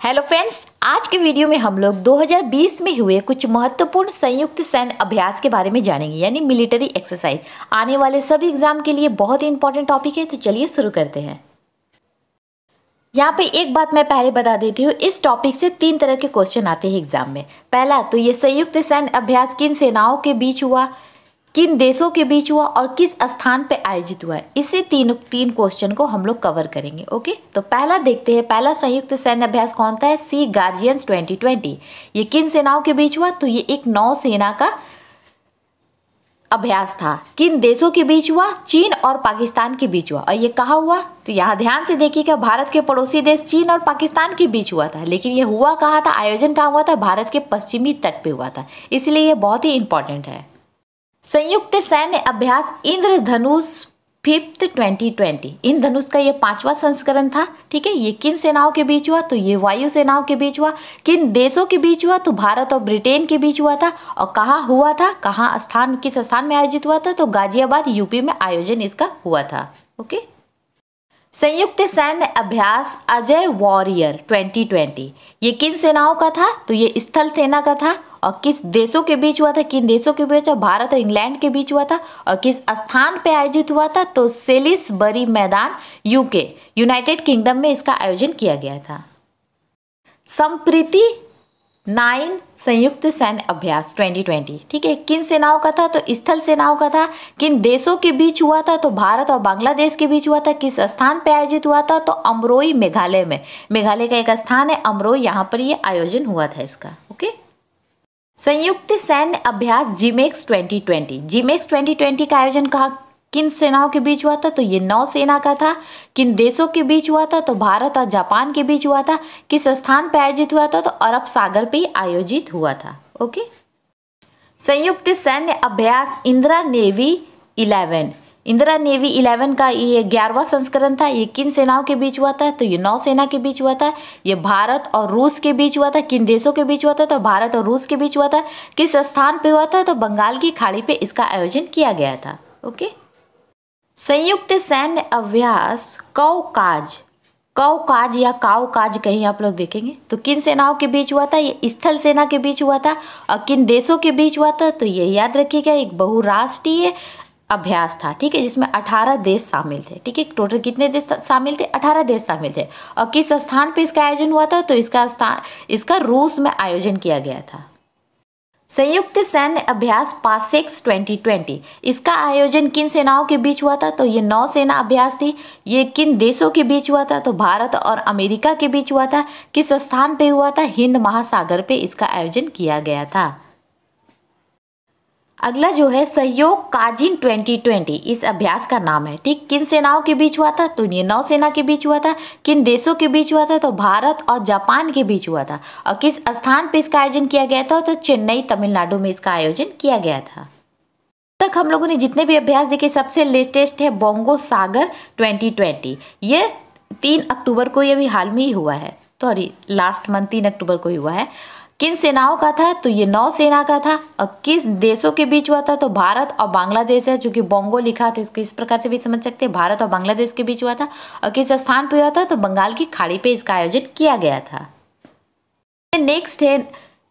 Hello friends, आज के video में हम लोग 2020 में हुए कुछ महत्वपूर्ण संयुक्त सैन्य अभ्यास के बारे में जानेंगे, यानी मिलिट्री एक्सरसाइज। आने वाले सभी एग्जाम के लिए बहुत ही इंपॉर्टेंट टॉपिक है, तो चलिए शुरू करते हैं। यहाँ पे एक बात मैं पहले बता देती हूँ, इस टॉपिक से 3 तरह के क्वेश्चन आते हैं एग्जाम में। पहला तो ये संयुक्त सैन्य अभ्यास किन सेनाओं के बीच हुआ, किन देशों के बीच हुआ और किस स्थान पे आयोजित हुआ है। इसे तीन क्वेश्चन को हम लोग कवर करेंगे। ओके, तो पहला देखते हैं, पहला संयुक्त सैन्य अभ्यास कौन सा है? सी गार्जियंस 2020। ये किन सेनाओं के बीच हुआ? तो ये एक नौसेना का अभ्यास था। किन देशों के बीच हुआ? चीन और पाकिस्तान के बीच हुआ। और ये कहाँ हुआ? तो यहाँ ध्यान से देखिएगा, भारत के पड़ोसी देश चीन और पाकिस्तान के बीच हुआ था, लेकिन ये हुआ कहाँ था? आयोजन कहाँ हुआ था? भारत के पश्चिमी तट पे हुआ था, इसलिए ये बहुत ही इंपॉर्टेंट है। संयुक्त सैन्य अभ्यास इंद्रधनुष 5th 2020। इंद्रधनुष का ये 5वां संस्करण था। ठीक है, ये किन सेनाओं के बीच हुआ? तो ये वायु सेनाओं के बीच हुआ। किन देशों के बीच हुआ? तो भारत और ब्रिटेन के बीच हुआ था। और कहाँ हुआ था? कहाँ स्थान, किस स्थान में आयोजित हुआ था? तो गाजियाबाद यूपी में आयोजन इसका हुआ था। ओके, संयुक्त सैन्य अभ्यास अजय वॉरियर 2020। ये किन सेनाओं का था? तो ये स्थल सेना का था। और किस देशों के बीच हुआ था? किन देशों के बीच? भारत और इंग्लैंड के बीच हुआ था। और किस स्थान पे आयोजित हुआ था? तो सेलिसबरी मैदान, यूके, यूनाइटेड किंगडम में इसका आयोजन किया गया था। संप्रीति 9 संयुक्त सैन्य अभ्यास 2020। ठीक है, किन सेनाओं का था? तो स्थल सेनाओं का था। किन देशों के बीच हुआ था? तो भारत और बांग्लादेश के बीच हुआ था। किस स्थान पे आयोजित हुआ था? तो अमरोई, मेघालय में। मेघालय का एक स्थान है अमरोई, यहाँ पर ये आयोजन हुआ था इसका। ओके, संयुक्त सैन्य अभ्यास जिमेक्स 2020। जिमेक्स 2020 का आयोजन कहाँ, किन सेनाओं के बीच हुआ था? तो ये नौसेना का था। किन देशों के बीच हुआ था? तो भारत और जापान के बीच हुआ था। किस स्थान पर आयोजित हुआ था? तो अरब सागर पे आयोजित हुआ था। ओके, संयुक्त सैन्य अभ्यास इंदिरा नेवी 11। इंदिरा नेवी 11 का ये 11वां संस्करण था। ये किन सेनाओं के बीच हुआ था? तो ये नौसेना के बीच हुआ था। ये भारत और रूस के बीच हुआ था। किन देशों के बीच हुआ था? तो भारत और रूस के बीच हुआ था। किस स्थान पे हुआ था? तो बंगाल की खाड़ी पे इसका आयोजन किया गया था। ओके, संयुक्त सैन्य अभ्यास कौकाज, कौकाज या काउकाज कहीं आप लोग देखेंगे, तो किन सेनाओं के बीच हुआ था? ये स्थल सेना के बीच हुआ था। और किन देशों के बीच हुआ था? तो ये याद रखिएगा, एक बहुराष्ट्रीय अभ्यास था। ठीक है, जिसमें 18 देश शामिल थे। ठीक है, टोटल कितने देश शामिल थे? 18 देश शामिल थे। और किस स्थान पे इसका आयोजन हुआ था? तो इसका रूस में आयोजन किया गया था। संयुक्त सैन्य अभ्यास पासेक्स 2020। इसका आयोजन किन सेनाओं के बीच हुआ था? तो ये नौसेना अभ्यास थी। ये किन देशों के बीच हुआ था? तो भारत और अमेरिका के बीच हुआ था। किस स्थान पे हुआ था? हिंद महासागर पे इसका आयोजन किया गया था। अगला जो है सहयोग काजिन 2020, इस अभ्यास का नाम है। ठीक, किन सेनाओं के बीच हुआ था? तो ये नौसेना के बीच हुआ था। किन देशों के बीच हुआ था? तो भारत और जापान के बीच हुआ था। और किस स्थान पे इसका आयोजन किया गया था? तो चेन्नई, तमिलनाडु में इसका आयोजन किया गया था। तक हम लोगों ने जितने भी अभ्यास देखे, सबसे लेटेस्ट है बोंगो सागर 2020। ये 3 अक्टूबर को, ये भी हाल में ही हुआ है, सॉरी लास्ट मंथ 3 अक्टूबर को ही हुआ है। किन सेनाओं का था? तो ये नौसेना का था। और किस देशों के बीच हुआ था? तो भारत और बांग्लादेश है, जो कि बोंगो लिखा तो इसको इस प्रकार से भी समझ सकते हैं, भारत और बांग्लादेश के बीच हुआ था। और किस स्थान पे हुआ था? तो बंगाल की खाड़ी पे इसका आयोजन किया गया था। नेक्स्ट है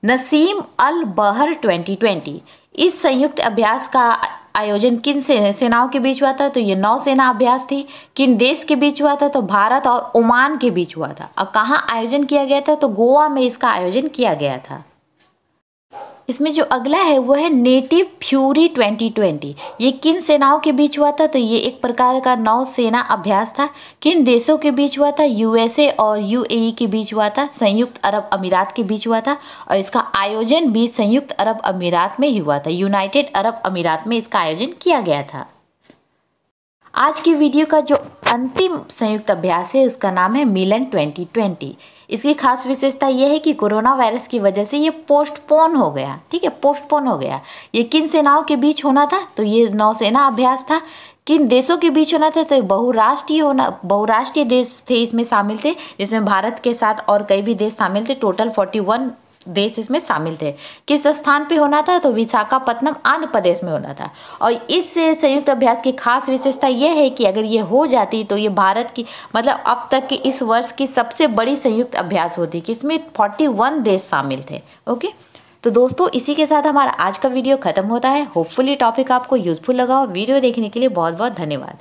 नसीम अल बहर 2020। इस संयुक्त अभ्यास का आयोजन किन सेनाओं के बीच हुआ था? तो ये नौसेना अभ्यास थी। किन देश के बीच हुआ था? तो भारत और ओमान के बीच हुआ था। और कहाँ आयोजन किया गया था? तो गोवा में इसका आयोजन किया गया था। इसमें जो अगला है वो है नेटिव फ्यूरी 2020। ये किन सेनाओं के बीच हुआ था? तो ये एक प्रकार का नौसेना अभ्यास था। किन देशों के बीच हुआ था? यूएसए और यूएई के बीच हुआ था। संयुक्त अरब अमीरात के बीच हुआ था। और इसका आयोजन भी संयुक्त अरब अमीरात में ही हुआ था। यूनाइटेड अरब अमीरात में इसका आयोजन किया गया था। आज की वीडियो का जो अंतिम संयुक्त अभ्यास है उसका नाम है मिलन 2020। इसकी खास विशेषता यह है कि कोरोना वायरस की वजह से ये पोस्टपोन हो गया। ठीक है, पोस्टपोन हो गया। ये किन सेनाओं के बीच होना था? तो ये नौसेना अभ्यास था। किन देशों के बीच होना था? तो बहुराष्ट्रीय देश थे इसमें शामिल थे, जिसमें भारत के साथ और कई भी देश शामिल थे। टोटल 41 देश इसमें शामिल थे। किस स्थान पे होना था? तो विशाखापत्तनम आंध्र प्रदेश में होना था। और इस संयुक्त अभ्यास की खास विशेषता यह है कि अगर ये हो जाती तो ये भारत की मतलब अब तक के इस वर्ष की सबसे बड़ी संयुक्त अभ्यास होती, जिसमें 41 देश शामिल थे। ओके, तो दोस्तों इसी के साथ हमारा आज का वीडियो खत्म होता है। होपफुली टॉपिक आपको यूजफुल लगा हो। वीडियो देखने के लिए बहुत बहुत धन्यवाद।